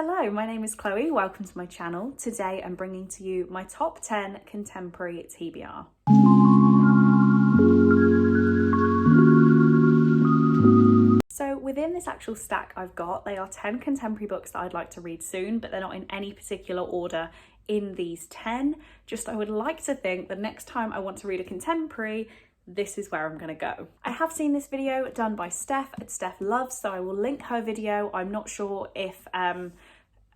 Hello, my name is Chloe. Welcome to my channel. Today I'm bringing to you my top 10 contemporary TBR. So within this actual stack I've got, they are 10 contemporary books that I'd like to read soon, but they're not in any particular order in these 10. Just I would like to think the next time I want to read a contemporary, this is where I'm going to go. I have seen this video done by Steph at Steph Loves, so I will link her video. I'm not sure if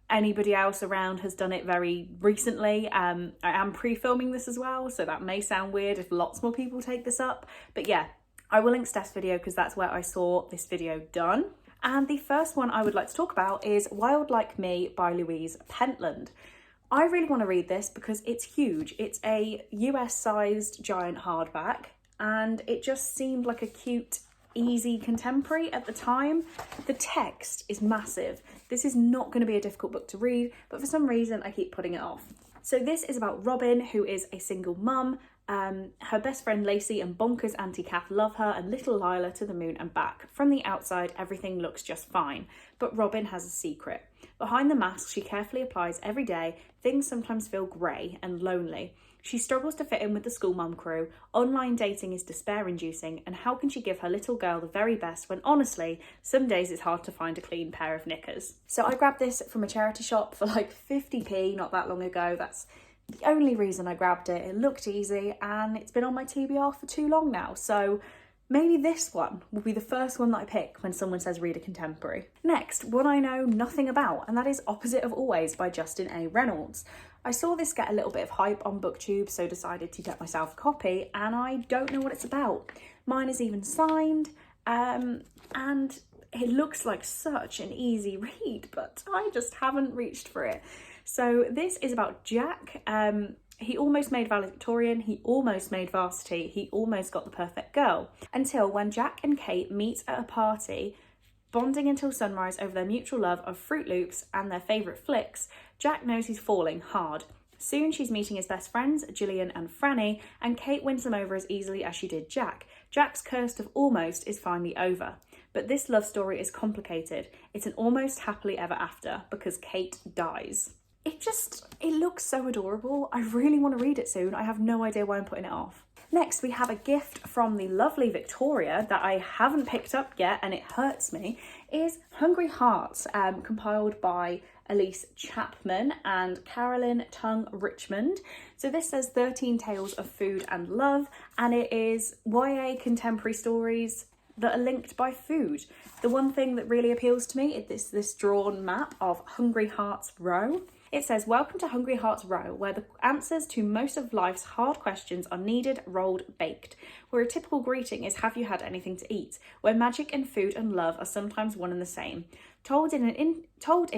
anybody else around has done it very recently. I am pre-filming this as well, so that may sound weird if lots more people take this up. But yeah, I will link Steph's video because that's where I saw this video done. And the first one I would like to talk about is Wild Like Me by Louise Pentland. I really want to read this because it's huge. It's a US-sized giant hardback, and it just seemed like a cute, easy contemporary at the time. The text is massive. This is not going to be a difficult book to read, but for some reason I keep putting it off. So this is about Robin, who is a single mum. Her best friend Lacey and bonkers Auntie Kath love her, and little Lila to the moon and back. From the outside, everything looks just fine, but Robin has a secret. Behind the mask she carefully applies every day, things sometimes feel grey and lonely. She struggles to fit in with the school mum crew, online dating is despair-inducing, and how can she give her little girl the very best when honestly, some days it's hard to find a clean pair of knickers. So I grabbed this from a charity shop for like 50p not that long ago. That's the only reason I grabbed it. It looked easy and it's been on my TBR for too long now, so maybe this one will be the first one that I pick when someone says read a contemporary. Next, one I know nothing about, and that is Opposite of Always by Justin A. Reynolds. I saw this get a little bit of hype on BookTube, so decided to get myself a copy, and I don't know what it's about. Mine is even signed, and it looks like such an easy read, but I just haven't reached for it. So this is about Jack. He almost made valedictorian, he almost made varsity, he almost got the perfect girl. Until when Jack and Kate meet at a party, bonding until sunrise over their mutual love of Fruit Loops and their favourite flicks, Jack knows he's falling hard. Soon she's meeting his best friends, Gillian and Franny, and Kate wins them over as easily as she did Jack. Jack's curse of almost is finally over. But this love story is complicated. It's an almost happily ever after because Kate dies. It looks so adorable. I really want to read it soon. I have no idea why I'm putting it off. Next, we have a gift from the lovely Victoria that I haven't picked up yet, and it hurts me, is Hungry Hearts, compiled by Elise Chapman and Carolyn Tung Richmond. So this says 13 Tales of Food and Love, and it is YA contemporary stories that are linked by food. The one thing that really appeals to me is this drawn map of Hungry Hearts Row. It says, welcome to Hungry Hearts Row, where the answers to most of life's hard questions are kneaded, rolled, baked. Where a typical greeting is, have you had anything to eat? Where magic and food and love are sometimes one and the same. Told in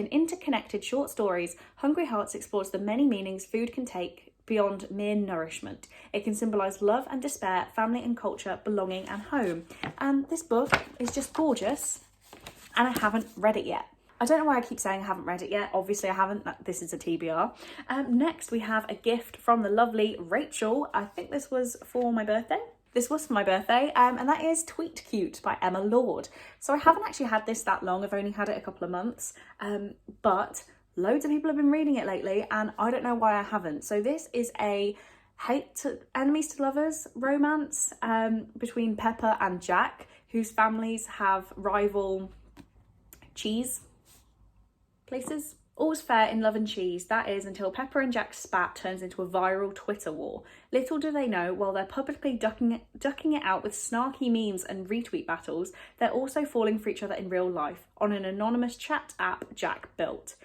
interconnected short stories, Hungry Hearts explores the many meanings food can take beyond mere nourishment. It can symbolise love and despair, family and culture, belonging and home. And this book is just gorgeous, and I haven't read it yet. I don't know why I keep saying I haven't read it yet. Obviously I haven't. This is a TBR. Next we have a gift from the lovely Rachel. I think this was for my birthday. This was for my birthday, and that is Tweet Cute by Emma Lord. So I haven't actually had this that long. I've only had it a couple of months, but loads of people have been reading it lately, and I don't know why I haven't. So this is a enemies to lovers romance between Pepper and Jack, whose families have rival cheese places. All's fair in love and cheese, that is, until Pepper and Jack's spat turns into a viral Twitter war. Little do they know, while they're publicly ducking it out with snarky memes and retweet battles, they're also falling for each other in real life, on an anonymous chat app Jack built.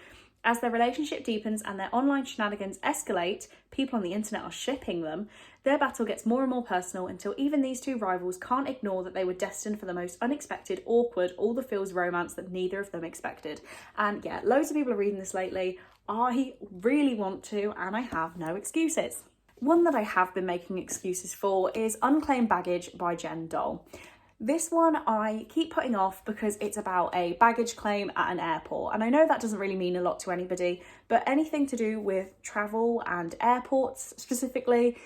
As their relationship deepens and their online shenanigans escalate, people on the internet are shipping them, their battle gets more and more personal until even these two rivals can't ignore that they were destined for the most unexpected, awkward, all the feels romance that neither of them expected. And yeah, loads of people are reading this lately. I really want to, and I have no excuses. One that I have been making excuses for is Unclaimed Baggage by Jen Doll. This one I keep putting off because it's about a baggage claim at an airport. And I know that doesn't really mean a lot to anybody, but anything to do with travel and airports specifically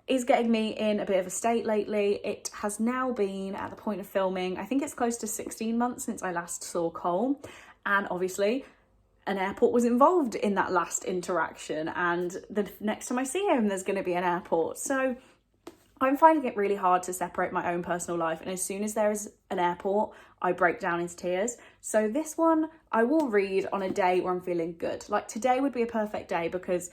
is getting me in a bit of a state lately. It has now been, at the point of filming, I think it's close to 16 months since I last saw Cole. And obviously, an airport was involved in that last interaction, and the next time I see him there's going to be an airport. So I'm finding it really hard to separate my own personal life, and as soon as there is an airport, I break down into tears. So this one I will read on a day where I'm feeling good. Like today would be a perfect day because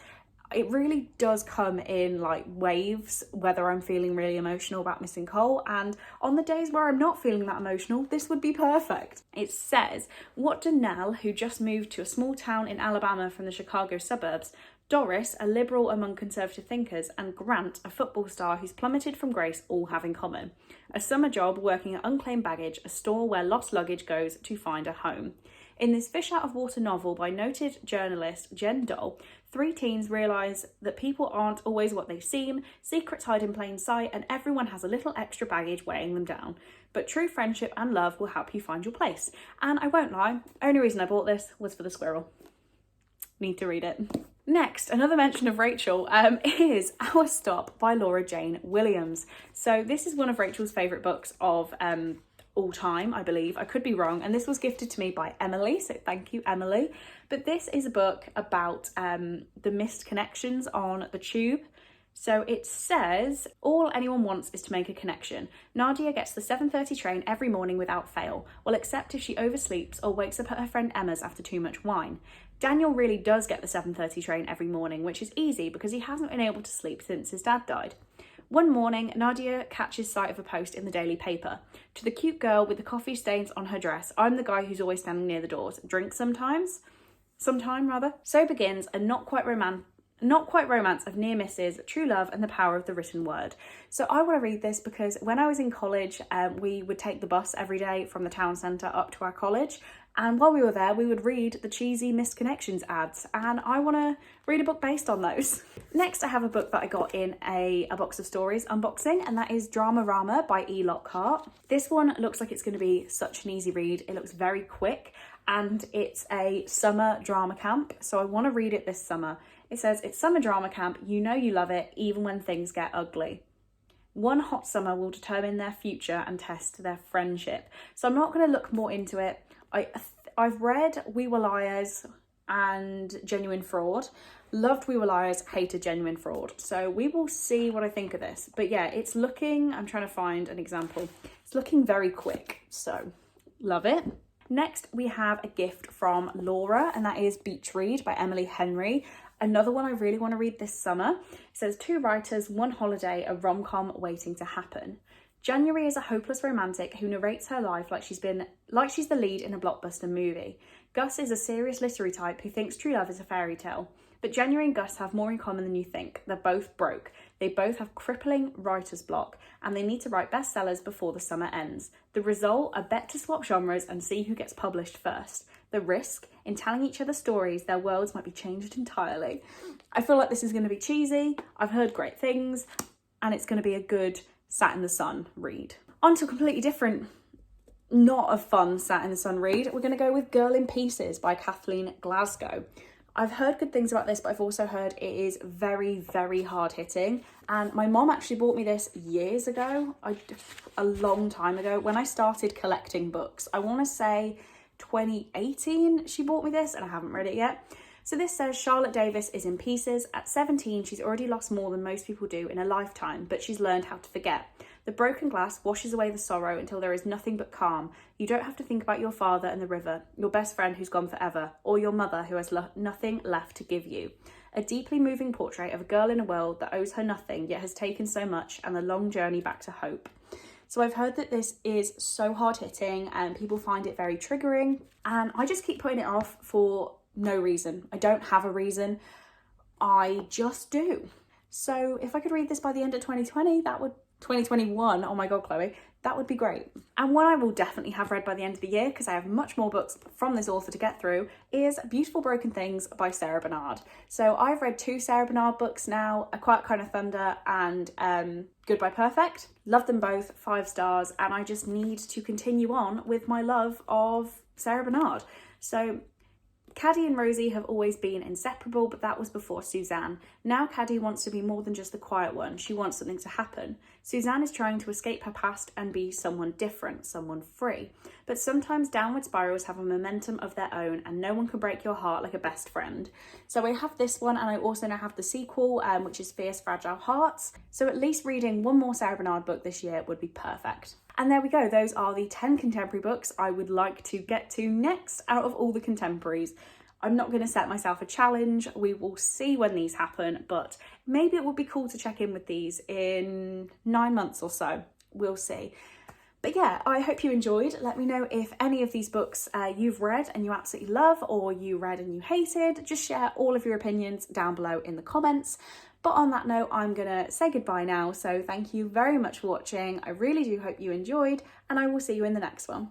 it really does come in like waves, whether I'm feeling really emotional about missing Cole, and on the days where I'm not feeling that emotional, this would be perfect. It says, what do Nell, who just moved to a small town in Alabama from the Chicago suburbs, Doris, a liberal among conservative thinkers, and Grant, a football star who's plummeted from grace, all have in common? A summer job working at Unclaimed Baggage, a store where lost luggage goes to find a home. In this fish-out-of-water novel by noted journalist Jen Doll, 3 teens realise that people aren't always what they seem, secrets hide in plain sight, and everyone has a little extra baggage weighing them down. But true friendship and love will help you find your place. And I won't lie, only reason I bought this was for the squirrel. Need to read it. Next, another mention of Rachel is Our Stop by Laura Jane Williams. So this is one of Rachel's favourite books of all time, I believe. I could be wrong, and this was gifted to me by Emily, so thank you, Emily. But this is a book about the missed connections on the tube. So it says, all anyone wants is to make a connection. Nadia gets the 7:30 train every morning without fail, well, except if she oversleeps or wakes up at her friend Emma's after too much wine. Daniel really does get the 7:30 train every morning, which is easy because he hasn't been able to sleep since his dad died. One morning, Nadia catches sight of a post in the daily paper. To the cute girl with the coffee stains on her dress, I'm the guy who's always standing near the doors. Drink sometime. So begins a not quite romance of near misses, true love, and the power of the written word. So I want to read this because when I was in college, we would take the bus every day from the town centre up to our college. And while we were there, we would read the cheesy missed connections ads, and I want to read a book based on those. Next, I have a book that I got in a box of stories unboxing, and that is Dramarama by E. Lockhart. This one looks like it's going to be such an easy read. It looks very quick, and it's a summer drama camp, so I want to read it this summer. It says, it's summer drama camp, you know you love it, even when things get ugly. One hot summer will determine their future and test their friendship. So I'm not going to look more into it. I've read We Were Liars and Genuine Fraud. Loved We Were Liars, hated Genuine Fraud. So we will see what I think of this. But yeah, it's looking, I'm trying to find an example. It's looking very quick, so love it. Next, we have a gift from Laura, and that is Beach Read by Emily Henry. Another one I really want to read this summer. It says, 2 writers, 1 holiday, a rom-com waiting to happen. January is a hopeless romantic who narrates her life like she's the lead in a blockbuster movie. Gus is a serious literary type who thinks true love is a fairy tale. But January and Gus have more in common than you think. They're both broke. They both have crippling writer's block, and they need to write bestsellers before the summer ends. The result, a bet to swap genres and see who gets published first. The risk, in telling each other stories, their worlds might be changed entirely. I feel like this is going to be cheesy. I've heard great things, and it's going to be a good sat in the sun read. On to a completely different, not a fun sat in the sun read. We're going to go with Girl in Pieces by Kathleen Glasgow. I've heard good things about this, but I've also heard it is very, very hard hitting. And my mom actually bought me this years ago, a long time ago, when I started collecting books. I want to say 2018 she bought me this, and I haven't read it yet. So this says Charlotte Davis is in pieces. At 17, she's already lost more than most people do in a lifetime, but she's learned how to forget. The broken glass washes away the sorrow until there is nothing but calm. You don't have to think about your father and the river, your best friend who's gone forever, or your mother who has nothing left to give you. A deeply moving portrait of a girl in a world that owes her nothing, yet has taken so much, and the long journey back to hope. So I've heard that this is so hard hitting and people find it very triggering, and I just keep putting it off for no reason. I don't have a reason. I just do. So if I could read this by the end of 2021, oh my god, Chloe, that would be great. And one I will definitely have read by the end of the year, because I have much more books from this author to get through, is Beautiful Broken Things by Sarah Bernard. So I've read 2 Sarah Bernard books now, A Quiet Kind of Thunder and Goodbye Perfect. Love them both, 5 stars, and I just need to continue on with my love of Sarah Bernard. So Caddy and Rosie have always been inseparable, but that was before Suzanne. Now Caddy wants to be more than just the quiet one. She wants something to happen. Suzanne is trying to escape her past and be someone different, someone free. But sometimes downward spirals have a momentum of their own, and no one can break your heart like a best friend. So I have this one, and I also now have the sequel, which is Fierce Fragile Hearts. So at least reading one more Sarah Bernard book this year would be perfect. And there we go, those are the 10 contemporary books I would like to get to next out of all the contemporaries. I'm not going to set myself a challenge, we will see when these happen, but maybe it would be cool to check in with these in 9 months or so, we'll see. But yeah, I hope you enjoyed. Let me know if any of these books you've read and you absolutely love, or you read and you hated. Just share all of your opinions down below in the comments. But on that note, I'm gonna say goodbye now. So thank you very much for watching. I really do hope you enjoyed, and I will see you in the next one.